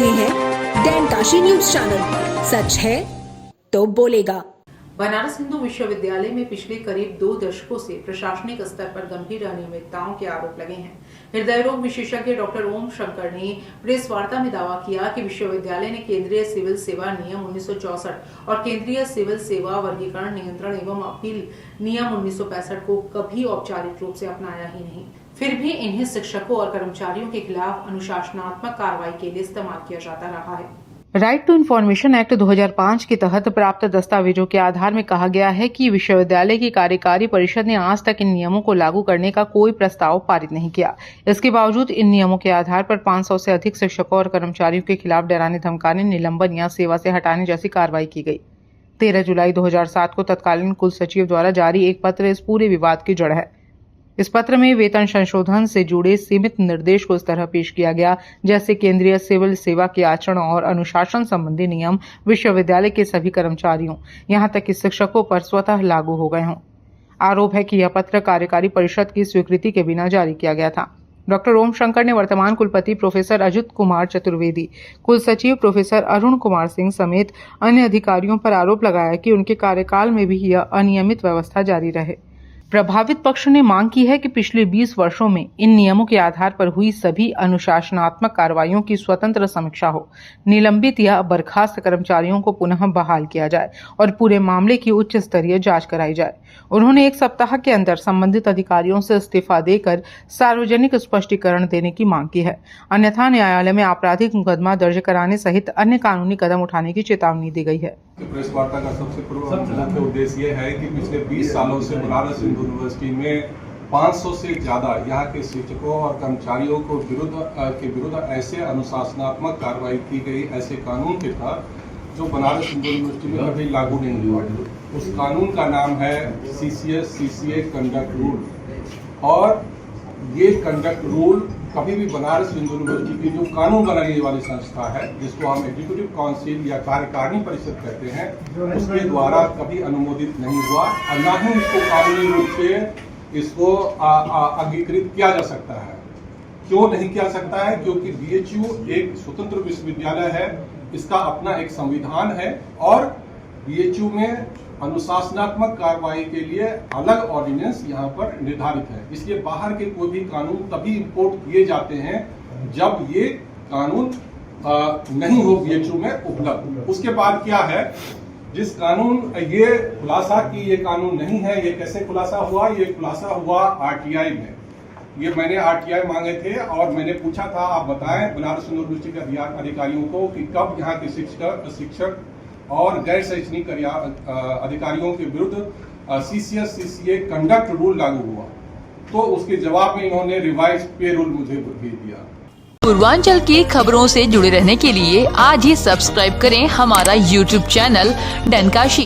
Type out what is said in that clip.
रहे हैं डैनकाशी news channel. सच है तो बोलेगा। बनारस हिंदू विश्वविद्यालय में पिछले करीब 2 दशकों से प्रशासनिक स्तर पर गंभीर अनियमितताओं के आरोप लगे हैं। हृदय रोग विशेषज्ञ डॉक्टर ओम शंकर ने प्रेस वार्ता में दावा किया कि विश्वविद्यालय ने केंद्रीय सिविल सेवा नियम 1964 और केंद्रीय सिविल सेवा वर्गीकरण नियंत्रण एवं अपील नियम 1965 को कभी औपचारिक रूप से अपनाया ही नहीं। फिर भी इन्हें शिक्षकों और कर्मचारियों के खिलाफ अनुशासनात्मक कार्रवाई के लिए इस्तेमाल किया जाता रहा है। राइट टू इन्फॉर्मेशन एक्ट 2005 के तहत प्राप्त दस्तावेजों के आधार में कहा गया है कि विश्वविद्यालय की कार्यकारी परिषद ने आज तक इन नियमों को लागू करने का कोई प्रस्ताव पारित नहीं किया। इसके बावजूद इन नियमों के आधार पर 500 से अधिक शिक्षकों और कर्मचारियों के खिलाफ डराने धमकाने, निलंबन या सेवा से हटाने जैसी कार्रवाई की गई। 13 जुलाई 2007 को तत्कालीन कुल सचिव द्वारा जारी एक पत्र इस पूरे विवाद की जड़ है। इस पत्र में वेतन संशोधन से जुड़े सीमित निर्देश को इस तरह पेश किया गया जैसे केंद्रीय सिविल सेवा के आचरण और अनुशासन संबंधी नियम विश्वविद्यालय के सभी कर्मचारियों यहां तक कि शिक्षकों पर स्वतः लागू हो गए हों। आरोप है कि यह पत्र कार्यकारी परिषद की स्वीकृति के बिना जारी किया गया था। डॉक्टर ओम शंकर ने वर्तमान कुलपति प्रोफेसर अजित कुमार चतुर्वेदी, कुल सचिव प्रोफेसर अरुण कुमार सिंह समेत अन्य अधिकारियों पर आरोप लगाया कि उनके कार्यकाल में भी यह अनियमित व्यवस्था जारी रहे। प्रभावित पक्ष ने मांग की है कि पिछले 20 वर्षों में इन नियमों के आधार पर हुई सभी अनुशासनात्मक कार्रवाइयों की स्वतंत्र समीक्षा हो, निलंबित या बर्खास्त कर्मचारियों को पुनः बहाल किया जाए और पूरे मामले की उच्च स्तरीय जांच कराई जाए। उन्होंने 1 सप्ताह के अंदर संबंधित अधिकारियों से इस्तीफा देकर सार्वजनिक स्पष्टीकरण देने की मांग की है, अन्यथा न्यायालय में आपराधिक मुकदमा दर्ज कराने सहित अन्य कानूनी कदम उठाने की चेतावनी दी गई है। प्रेस वार्ता का सबसे मुख्य उद्देश्य यह है कि पिछले 20 सालों से बनारस हिंदू यूनिवर्सिटी में 500 से ज्यादा यहाँ के शिक्षकों और कर्मचारियों को विरुद्ध ऐसे अनुशासनात्मक कार्रवाई की गई, ऐसे कानून के तहत जो बनारस हिंदू यूनिवर्सिटी में कभी लागू नहीं हुआ। उस कानून का नाम है CCA कंडक्ट रूल। और ये कंडक्ट रूल कभी भी बनारस हिंदू यूनिवर्सिटी की जो कानून बनाने वाली संस्था है, जिसको हम एग्जीक्यूटिव काउंसिल या कार्यकारिणी परिषद कहते हैं, उसके द्वारा कभी अनुमोदित नहीं हुआ और न ही इसको कानूनी रूप से इसको अंगीकृत किया जा सकता है। क्यों नहीं किया सकता है? क्योंकि BHU एक स्वतंत्र विश्वविद्यालय है, इसका अपना एक संविधान है और BHU में अनुशासनात्मक कार्रवाई के लिए अलग ऑर्डिनेंस यहाँ पर निर्धारित है। इसलिए बाहर के कोई भी कानून तभी इंपोर्ट किए जाते हैं जब ये कानून नहीं हो BHU में उपलब्ध। उसके बाद क्या है, जिस कानून ये खुलासा कि ये कानून नहीं है, ये कैसे खुलासा हुआ? ये खुलासा हुआ RTI में। ये मैंने RTI मांगे थे और मैंने पूछा था, आप बताएं बनारस यूनिवर्सिटी के अधिकारियों को कि कब यहाँ के शिक्षक और गैर शैक्षणिक अधिकारियों के विरुद्ध CCA कंडक्ट रूल लागू हुआ। तो उसके जवाब में इन्होंने रिवाइज्ड पे रूल मुझे भेज दिया। पूर्वांचल की खबरों से जुड़े रहने के लिए आज ही सब्सक्राइब करें हमारा YouTube चैनल डैनकाशी।